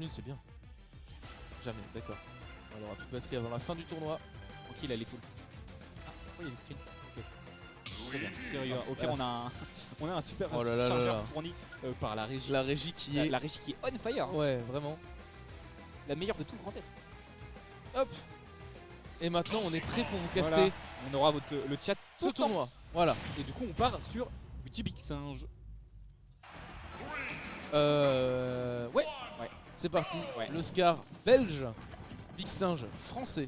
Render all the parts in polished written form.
minutes, c'est bien. Jamais, d'accord. On aura plus de batterie avant la fin du tournoi. Tranquille, elle est full. Ah, pourquoi il y a des screens? Ok. Très bien. Au pire, on a un super Oh là là chargeur là là. fourni par la régie. La régie qui est... La régie qui est on fire. Ouais, vraiment. La meilleure de tout le Grand Est. Hop. Et maintenant, on est prêt pour vous caster Voilà. On aura le chat ce tournoi. Voilà. Et du coup, on part sur Petit Big Singe. Ouais. Ouais. C'est parti. Ouais. Le Scar belge. Big Singe français.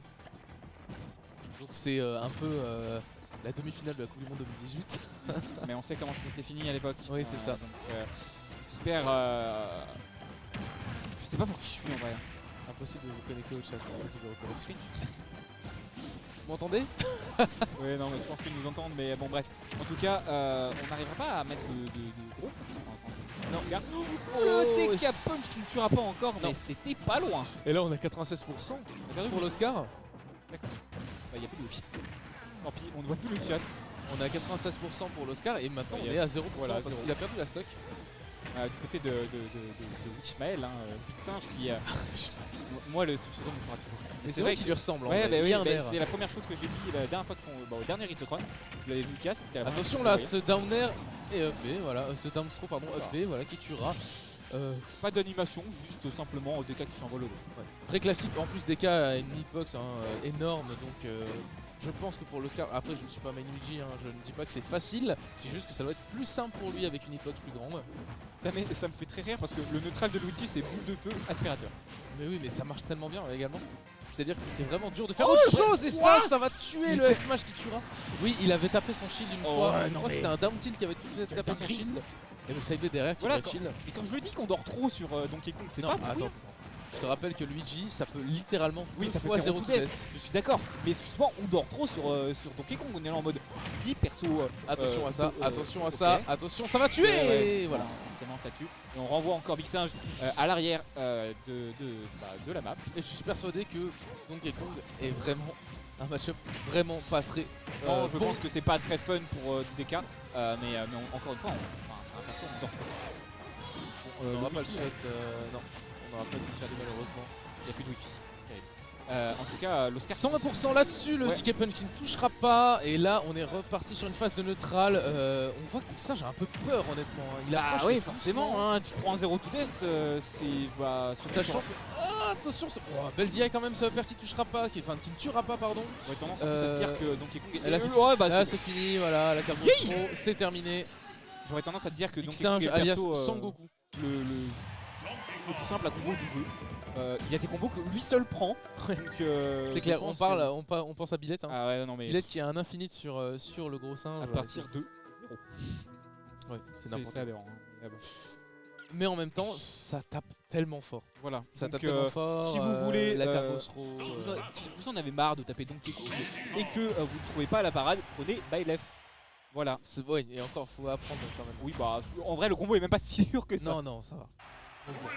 Donc c'est un peu la demi-finale de la Coupe du Monde 2018. Mais on sait comment c'était fini à l'époque. Oui, c'est ça. Donc, j'espère. Je sais pas pour qui je suis en vrai. Impossible de vous connecter au chat. Vous m'entendez? Ouais, non, mais je pense qu'ils nous entendent. Mais bon, bref. En tout cas, on n'arrivera pas à mettre de groupe ensemble. Non. Oscar. Oh, Le DK Punk qui ne tuera pas encore, non. mais c'était pas loin. Et là, on a 96% pour l'Oscar. D'accord. Il n'y a plus de wifi. Tant pis, on ne voit plus le chat. On a 96% pour l'Oscar et maintenant Ouais, on est à 0% voilà, parce 0. qu'il a perdu la stock. Du côté de Ishmael, hein, Big Singe qui. Moi, le pseudo me fera toujours. Mais c'est vrai qu'il lui ressemble. Ouais, hein, bah il oui, y a un bah, air. c'est la première chose que j'ai dit la dernière fois au dernier Ritocron. Vous l'avez vu, Cass. Attention là, ce down air et up B, voilà, ce down throw pardon, up B, voilà, qui tuera. Pas d'animation, juste simplement DK qui s'envole au dos. Ouais. Très classique, en plus DK a une hitbox énorme, donc je pense que pour l'Oscar, après je ne suis pas main Luigi, hein, je ne dis pas que c'est facile, c'est juste que ça doit être plus simple pour lui avec une hitbox plus grande. Ça me fait très rire parce que le neutral de Luigi c'est boule de feu, aspirateur. Mais oui, mais ça marche tellement bien également. C'est-à-dire que c'est vraiment dur de faire autre chose et ça va tuer le S-Smash qui tuera. Oui, il avait tapé son shield une fois, je crois que c'était un down tilt qui avait tout tapé son shield. Et le side B derrière qui Voilà, va shield. Et quand je le dis qu'on dort trop sur Donkey Kong, c'est Non, pas pour attends. rien. Je te rappelle que Luigi, ça peut littéralement Oui, ça peut fois faire 0 tout to death. death. Je suis d'accord, mais excuse-moi, on dort trop sur Donkey Kong, on est là en mode lui perso. Attention à ça, attention à ça, ok. attention, ça va tuer. Ouais, voilà. Forcément ça tue. Et on renvoie encore Big Singe à l'arrière de la map. Et je suis persuadé que Donkey Kong est vraiment un match-up vraiment pas très Non, je bon. pense que c'est pas très fun pour DK, mais encore une fois, c'est un perso, on dort trop. On n'aura pas le wifi, shot, non, on n'aura pas de wifi malheureusement. Il n'y a plus de wifi, c'est terrible. En tout cas, l'Oscar 120% là-dessus, le Ouais. DK Punch qui ne touchera pas. Et là, on est reparti sur une phase de neutral. On voit que ça, j'ai un peu peur honnêtement. Il Ah approche oui, mais forcément, doucement. hein, tu prends un 0 to death, c'est surtout Sachant que. Ah, attention, belle DI quand même, ce upper qui touchera pas, qui ne tuera pas, pardon. j'aurais tendance en plus à te dire que Donkey Kong Et là, c'est ouais, bah, là, c'est fini, voilà, la carte Yay pro, c'est terminé. j'aurais tendance à te dire que Big Donkey Kong Singe est alias perso, Sangoku. le plus simple à combo du jeu. Il y a des combos que lui seul prend. Ouais. Donc, C'est clair, on pense à Billette. Hein. Ah ouais, non mais Billette qui a un infinite sur le gros singe. à partir de 0. Ouais, c'est n'importe quoi. aberrant. Mais bon. Mais en même temps, ça tape tellement fort. Voilà. Ça Donc, tape tellement fort. si vous voulez, la Cargos Row. si vous en avez marre de taper Donkey Kong et que vous ne trouvez pas la parade, prenez Byleth. Voilà. Ouais, et encore, faut apprendre quand même. Oui, bah en vrai, le combo est même pas si dur que ça. Non, non, ça va. Donc, bon.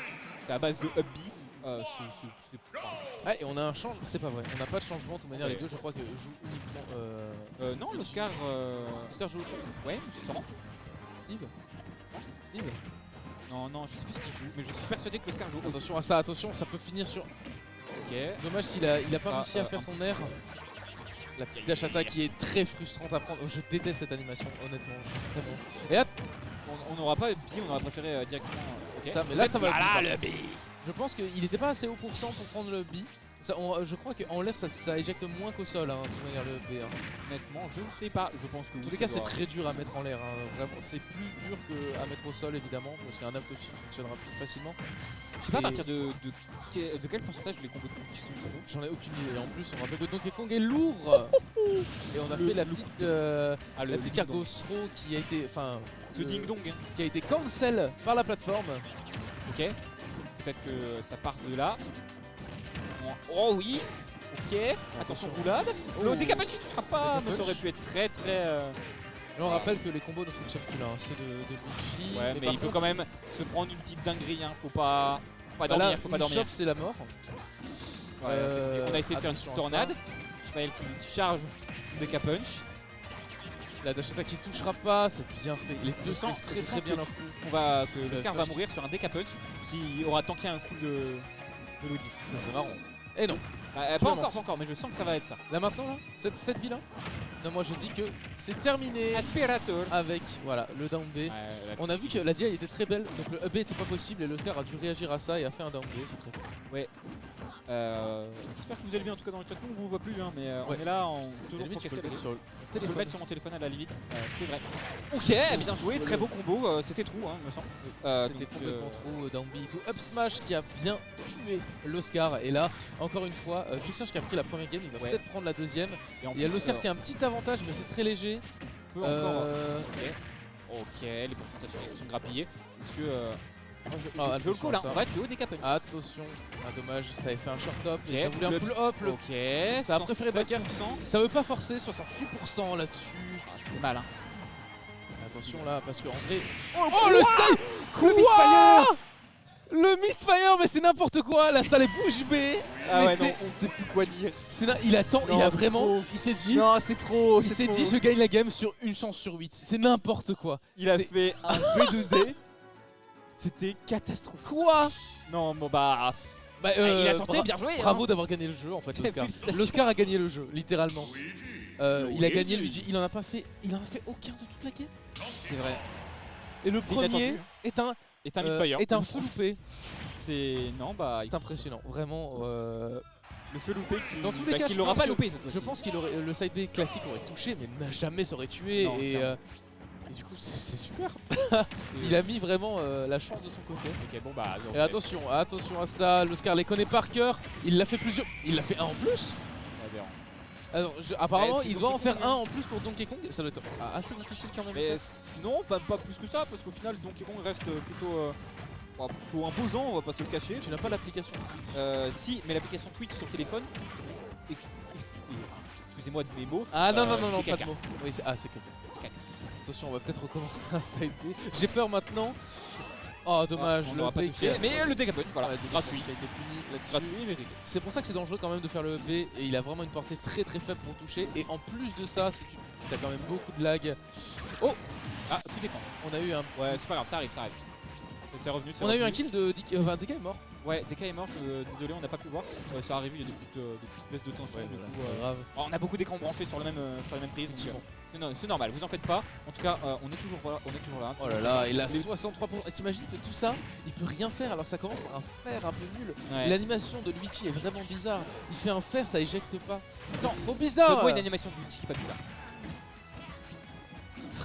C'est à base de up B. Ah, et on a un changement, c'est pas vrai. On n'a pas de changement, de toute manière, les deux, je crois que jouent uniquement. Non, l'Oscar. Oscar joue au champ. Ouais, sans. Steve Steve Non, je sais plus ce qu'il joue, mais je suis persuadé que l'Oscar joue aussi. Attention à ça, attention, ça peut finir sur. Ok. Dommage qu'il a pas réussi à faire son air. La petite dash attack qui est très frustrante à prendre. Oh, je déteste cette animation, honnêtement. Vraiment. Et là, On n'aura pas B, on aura préféré directement. Ok. ça, mais là, ça va. Voilà le B. Je pense qu'il n'était pas assez haut pour prendre le B. Ça, je crois qu'en l'air, ça éjecte moins qu'au sol, hein, de toute manière, le B. Hein. Honnêtement, je ne sais pas. Je pense que. En tous les cas, c'est très dur à mettre en l'air. Hein. Vraiment, c'est plus dur qu'à mettre au sol, évidemment, parce qu'un up fonctionnera plus facilement. Je sais pas à partir de quel pourcentage les combos de Kong qui sont trop. J'en ai aucune idée. En plus, on rappelle que Donkey Kong est lourd. Et on a fait la petite, la petite Cargos Row qui a été, enfin, Ce ding dong. Hein. qui a été cancel par la plateforme. Ok. Peut-être que ça part de là. Oh oui. Ok. Attention roulade. Le décapage ne touchera pas, mais ça aurait pu être très. Là, on rappelle que les combos ne fonctionnent plus là, hein, ceux de Luigi. Ouais, mais il peut quand même se prendre une petite dinguerie. Hein. Faut pas dormir. Faut pas dormir. Shop, c'est la mort. Ouais, on a essayé de faire une attention à tornade. Ishmael qui charge son DK punch. La dash attack qui ne touchera pas, c'est bien. Les deux sens space très bien. Que le Scar va mourir sur un Deca Punch qui aura tanké un coup de Lodi. Ça c'est marrant. Et non. Pas encore, mais je sens que ça va être ça. Là maintenant, là, cette vie là. Non, moi je dis que c'est terminé. Aspirator. Avec voilà le down B. On a vu que la DI était très belle, donc le up B était pas possible et le Scar a dû réagir à ça et a fait un down B, c'est très beau. Ouais. J'espère que vous allez bien en tout cas dans le chat, on vous voit plus hein, mais on est là en toujours pour casser la sur le Je peux le téléphone. mettre sur mon téléphone à la limite, c'est vrai. Ok, bien joué, très beau combo, c'était trou, hein, me semble. C'était complètement trop down B et tout. Up smash qui a bien tué le Scar. Et là, encore une fois, Grisage qui a pris la première game, il va peut-être prendre la deuxième. Il y a le Scar qui a un petit avantage, mais c'est très léger. Peut encore. Ok, les pourcentages sont grappillés. Est-ce que. Je le call, hein. On va tuer au Deca Punch. Attention, dommage, ça avait fait un short top. Okay. Ça voulait un full hop. Ok, ça a préféré backer. Ça veut pas forcer, 68% là-dessus. C'est mal, hein. Attention là, parce qu'en vrai. Oh le side. Quoi le misfire, mais c'est n'importe quoi. Là, ça les bouche B. Ah ouais, non, on ne sait plus quoi dire. Il attend, non, il a vraiment. Trop. Il s'est dit. Non, c'est trop. Il s'est dit, je gagne la game sur une chance sur 8. C'est n'importe quoi. Il a fait un V2D. C'était catastrophique. Quoi? Non, bon bah. Il a tenté, bien joué. Bravo d'avoir gagné le jeu en fait, l'Oscar. L'Oscar a gagné le jeu, littéralement. Il a gagné Luigi, il en a fait aucun de toute la game. C'est vrai. Et le premier est un misfire. Est un feu loupé. C'est c'est impressionnant, vraiment. Le feu loupé qui dans tous les cas, il l'aura pas loupé cette fois-ci. Je pense qu'il aurait le side B classique aurait touché, mais jamais ça aurait tué. Non, et du coup, c'est super. Il a mis vraiment la chance de son côté. Ok, bon bah. Et attention à ça. L'Oscar les connaît par cœur. Il l'a fait plusieurs. Il l'a fait un en plus. Alors, apparemment, il doit en faire un en plus pour Donkey Kong. Ça doit être assez difficile quand même. Mais non, pas plus que ça, parce qu'au final, Donkey Kong reste plutôt imposant, on va pas se le cacher. Tu n'as pas l'application Twitch? Si, mais l'application Twitch sur téléphone. Excusez-moi de mes mots. Ah non, pas caca. de mots. Oui, c'est caca. Attention, on va peut-être recommencer un side B. J'ai peur maintenant. Oh dommage, le B mais le Deca Punch, voilà, gratuit. Qui a été puni là-dessus. Gratuit, mérité. C'est pour ça que c'est dangereux quand même de faire le B et il a vraiment une portée très faible pour toucher. Et en plus de ça, si tu as quand même beaucoup de lag. Oh, ah, plus défend. On a eu un. Ouais, c'est pas grave, ça arrive. C'est revenu. On a eu un kill de DK est mort. Ouais, DK est mort, désolé, on n'a pas pu voir. Ça arrive, il y a des petites baisses de tension. Ouais, du voilà, coup, c'est pas grave. On a beaucoup d'écrans branchés sur les mêmes prises. C'est normal, vous en faites pas. En tout cas, on est toujours là. Oh là là, il a 63%. Et t'imagines que tout ça, il peut rien faire alors que ça commence par un fer un peu nul. Ouais. L'animation de Luigi est vraiment bizarre. Il fait un fer, ça éjecte pas. C'est trop bizarre. Donne-moi une animation de Luigi qui est pas bizarre.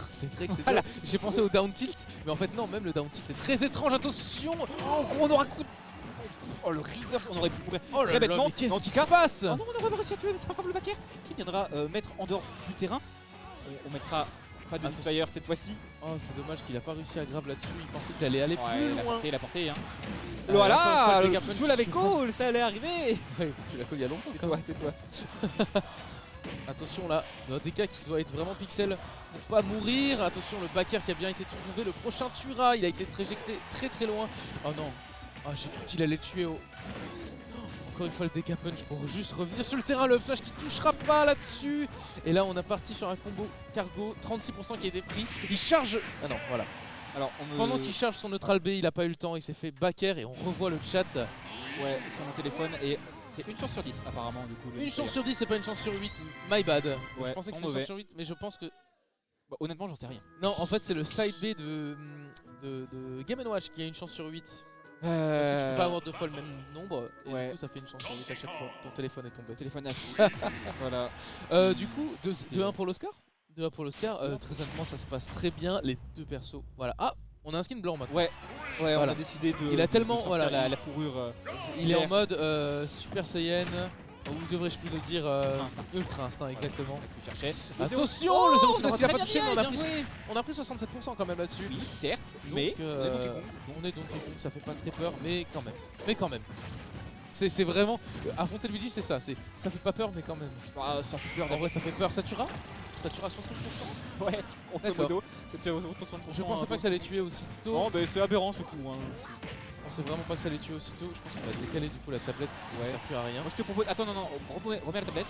C'est vrai que c'est dur. J'ai pensé au down tilt, mais en fait non, même le down tilt est très étrange. Attention. Oh, on aura coup. Oh le river, on aurait pu mourir très bêtement. Mais qu'est-ce qui se passe? Oh non, on aurait pas réussi à tuer, mais c'est pas grave, le backer qui viendra mettre en dehors du terrain. On mettra pas de misfire cette fois-ci. Oh, c'est dommage qu'il a pas réussi à grab là-dessus. Il pensait qu'il allait aller plus loin. La portée, hein. Voilà, je l'avais call, ça allait arriver. Ouais, tu l'as call il y a longtemps. Tais-toi. Attention là, DK qui doit être vraiment pixel pour pas mourir. Attention, le backer qui a bien été trouvé. Le prochain tuera, il a été éjecté très loin. Oh non. Ah, j'ai cru qu'il allait tuer au... Encore une fois le DK punch pour juste revenir sur le terrain, le flash qui touchera pas là-dessus. Et là on a parti sur un combo cargo, 36% qui a été pris. Il charge... Ah non, voilà. Alors pendant qu'il charge son neutral B, il a pas eu le temps, il s'est fait backer et on revoit le chat. Ouais, sur mon téléphone et c'est une chance sur 10 apparemment du coup. Une chance sur 10, c'est pas une chance sur 8, my bad. Ouais, je pensais que c'était une chance sur 8, mais je pense que... Bah, honnêtement j'en sais rien. Non, en fait c'est le side B de Game & Watch qui a une chance sur 8. Parce que tu peux pas avoir deux fois le même nombre et du coup ça fait une chance sur 8 à chaque fois. Ton téléphone est tombé. Téléphone H. Voilà. Du coup 2-1 pour l'Oscar. 2-1 pour l'Oscar. Très honnêtement ça se passe très bien. Les deux persos. Voilà. Ah, on a un skin blanc maintenant. Ouais, voilà. On a décidé de. Il a tellement sortir la fourrure. Il est en mode Super Saiyan. Ou devrais-je plutôt dire Ultra Instinct, exactement. Attention, le second tour qu'il a pas touché, mais on a pris 67% quand même là-dessus. Oui, certes, donc, mais on est Donkey Kong, ça fait pas très peur, mais quand même. C'est vraiment affronter Luigi, c'est ça. Ça fait pas peur, mais quand même. Ah, ça fait peur. En vrai, ça fait peur. Ça tuera 60%. Ouais, grosso modo. Ça tue 60%. Je pensais pas que ça allait tuer aussitôt. Non, mais c'est aberrant ce coup. Je pensais vraiment pas que ça allait tuer aussitôt. Je pense qu'on va décaler du coup la tablette. Ça sert plus à rien. Moi je te propose. Attends, non, remets la tablette.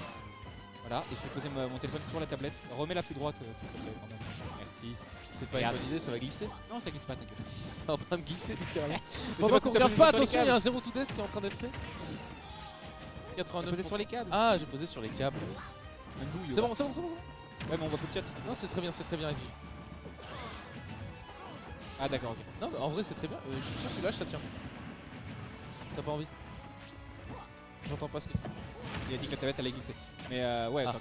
Voilà, et je vais poser mon téléphone sur la tablette. Remets la plus droite, s'il te plaît. Merci. C'est pas une bonne idée, ça va glisser. Non, ça glisse pas, t'inquiète. C'est en train de glisser littéralement. c'est Pendant parce qu'on que t'as regarde posé pas, sur les attention, il y a câbles. un 0 to death qui est en train d'être fait. 89%. Posé sur les câbles. Ah, j'ai posé sur les câbles. Un douille, C'est ouais. bon, c'est bon, c'est bon. Ouais, mais on voit plus le chat. Non, c'est très bien, FG. Ah, d'accord, ok. Non, mais en vrai, c'est très bien. Je suis sûr que tu lâches, ça tient. T'as pas envie? J'entends pas ce que tu dis. Il a dit que la tablette allait glisser. Mais ouais, Ah. attends,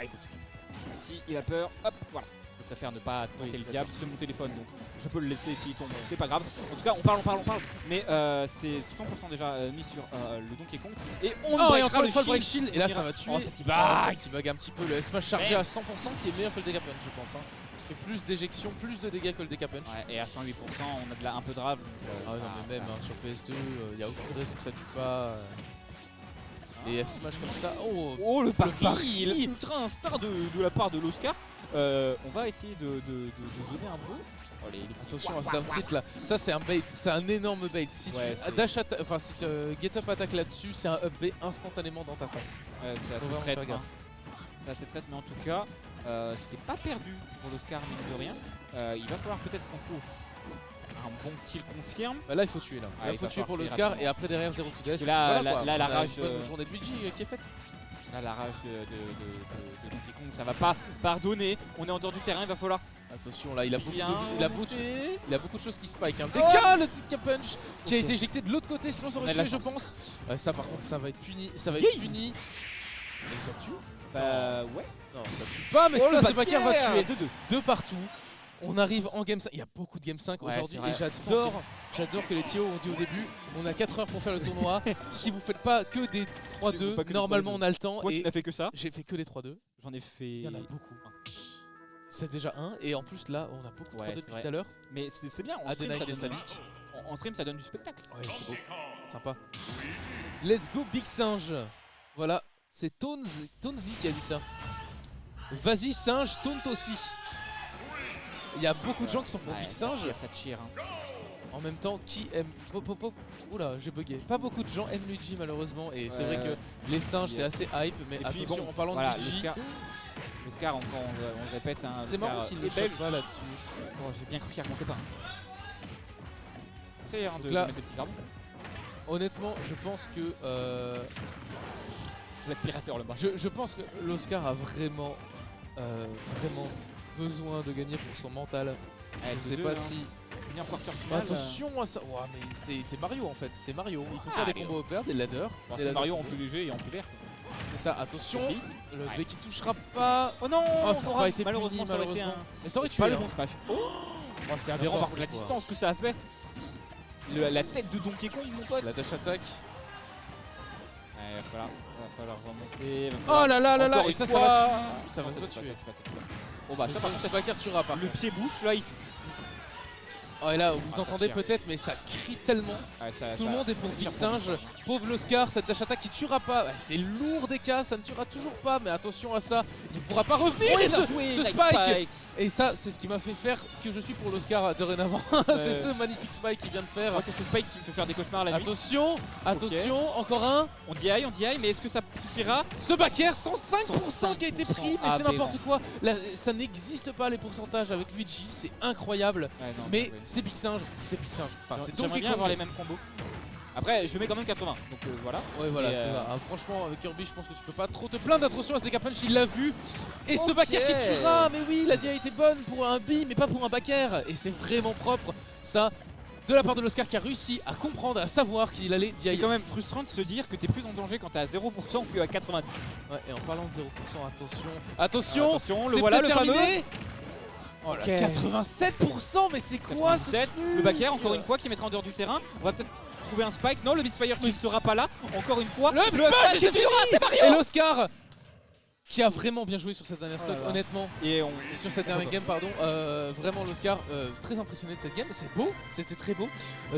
écoute. Si il a peur, hop, voilà. Je préfère ne pas tenter Oui, le diable, c'est mon téléphone donc je peux le laisser s'il tombe, c'est pas grave. En tout cas, on parle. Mais c'est 100% déjà mis sur le Donkey Kong. Et on Oh, et breakera encore le une fois le break shield. shield. Et là, ça va tuer. Oh, ça t'y Ah, ça bug. t'y-bug un petit peu. Le smash chargé à 100% qui est meilleur que le Dega Punch, je pense. Hein. Qui fait plus d'éjection, plus de dégâts que le Dega Punch. Ouais, et à 108%, on a un peu de rave. Donc, Ah ouais, non, mais même hein, sur PS2, y a aucune raison que ça tue pas. Les F-Smash comme ça. Oh, Oh, le pari pari. ultra instinct de la part de l'Oscar. On va essayer de zoner un peu. Oh, les petits attention à ce down tilt là. Ça, c'est un bait. C'est un énorme bait. Si Ouais, tu c'est- dash enfin, si tu get up attaque là-dessus, c'est un up B instantanément dans ta face. Ouais, c'est Faut assez vraiment traître. faire gaffe. C'est assez traître, mais en tout cas, c'est pas perdu pour l'Oscar, mine de rien. Il va falloir peut-être qu'on trouve un bon kill confirme. Bah là, il faut tuer là. Ah, Là, il il faut va tuer falloir pour tuer l'Oscar rapidement. et après derrière 0 to death. Que là, Voilà, quoi. là, la On a rage, une bonne journée de Luigi qui est faite. Là, la rage de Donkey Kong, ça va pas pardonner. On est en dehors du terrain, il va falloir Attention là, il a beaucoup bien de, remonter. il a beaucoup de choses qui spike. Hein. Le Dega Punch qui a Ok. été éjecté de l'autre côté, sinon ça On aurait a de la tué, je chance. pense. Ça par contre, ça va être puni. Ça va être puni. Et ça tue? Bah ouais. Non, ça tue pas, mais Oh, ça, le ce backer va backer tuer. 2 partout. On arrive en game 5. Il y a beaucoup de game 5 Ouais, aujourd'hui c'est et vrai. j'adore que les Tio ont dit au début on a 4 heures pour faire le tournoi. Si vous faites pas que des Si vous faites 3-2, pas que des normalement 3-2. on a le temps. Toi, tu Et n'as fait que ça. j'ai fait que des 3-2. J'en ai fait. Il y en a beaucoup. C'est déjà un. Et en plus là, on a beaucoup de Ouais, 3-2 c'est depuis vrai. tout à l'heure. Mais c'est bien. En stream, Adenine ça donne, Destiny. en stream, ça donne du spectacle. Ouais, c'est beau. Sympa. Let's go Big Singe. Voilà, c'est Tonzi qui a dit ça. Vas-y Singe, taunt aussi. Il y a beaucoup de gens qui sont pour Ouais, Big ça Singe. tire, ça tire. Hein. En même temps, qui aime... Oula, j'ai bugué. Pas beaucoup de gens aiment Luigi malheureusement. Et c'est vrai que les singes c'est assez hype. Mais Et puis, attention, bon, en parlant voilà, de Luigi, l'Oscar, encore, on le répète. Hein, c'est l'Oscar marrant qu'il est ne belge. choque pas là-dessus. Oh, j'ai bien cru qu'il remontait pas. C'est hein, de là- mettre des petits arbres. Honnêtement, je pense que... L'aspirateur, le bas. je pense que l'Oscar a vraiment besoin de gagner pour son mental. Je sais pas si... Finir quarter final. Attention à ça. Ouah, mais c'est Mario en fait, c'est Mario. Il peut faire des Mario. combos OPR, des ladders. Bon, des c'est ladders Mario en combos. plus léger et en plus vert. C'est ça, attention. Oui. Le Ouais. B qui touchera pas. Oh non, Oh, ça on n'a aura pas été malheureusement puni, ça aurait été malheureusement. un... Mais ça aurait tué. Pas le hein. bon smash. Oh, c'est aberrant par contre la N'importe quoi. distance que ça a fait. La tête de Donkey Kong mon pote. La dash attack. Ouais, il va falloir remonter. Oh là là là là. Encore Et une ça fois. va tuer. Ça Non, va pas tue tuer. ça tue pas. Bon bah ça par contre, ça va tuera pas. le pied bouche là il tue. Oh et là vous ça entendez tire. peut-être mais ça crie tellement. Ouais, Tout le monde est pour ça Big tire pour Singe. Big Pauvre l'Oscar, cette dash attack qui tuera pas. Ouais, c'est lourd des cas, ça ne tuera toujours pas. Mais attention à ça, il ne pourra pas revenir. Et ce spike. Et ça, c'est ce qui m'a fait faire que je suis pour l'Oscar dorénavant. C'est ce magnifique spike qu'il vient de faire. Moi c'est ce spike qui me fait faire des cauchemars la nuit. Attention, attention, encore un. On dit aïe, mais est-ce que ça suffira? Ce backer, 105% qui a été pris, mais c'est aberrant. n'importe quoi. Là, ça n'existe pas les pourcentages avec Luigi, c'est incroyable. Ouais, non, Mais ouais. c'est Big Singe, c'est Big Singe. Enfin, c'est J'aimerais Donkey bien Kong. avoir les mêmes combos. Après, je mets quand même 80, donc voilà. Ouais, voilà, Et, c'est ça. Ah, franchement, avec Kirby, je pense que tu peux pas trop te plaindre. Attention à ce Dega Punch, il l'a vu. Et ce Ok. backer qui tuera. Mais oui, la DI a été bonne pour un B, mais pas pour un backer. Et c'est vraiment propre, ça, de la part de l'Oscar qui a réussi à comprendre, à savoir qu'il allait C'est DI. quand même frustrant de se dire que t'es plus en danger quand t'es à 0% qu'à 90. Ouais, et en parlant de 0%, attention. Attention, Attention, le c'est voilà le peut-être fameux. terminé. Oh là, Ok. 87%, mais c'est quoi ce 97, truc? le backer encore une fois qui mettra en dehors du terrain. On va peut-être trouver un spike. Non, le Misfire qui ne sera pas là. Encore une fois. Le smash, smash c'est qui tuera, c'est Et Mario. l'Oscar qui a vraiment bien joué sur cette dernière stock, Oh là là. honnêtement. Et on. Sur cette dernière game, pardon. Vraiment, l'Oscar, très impressionné de cette game. C'est beau, c'était très beau.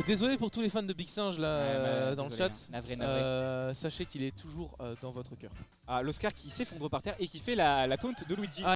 Désolé pour tous les fans de Big Singe là dans le chat. Navré. Sachez qu'il est toujours dans votre cœur. Ah, l'Oscar qui s'effondre par terre et qui fait la taunt de Luigi. Ah,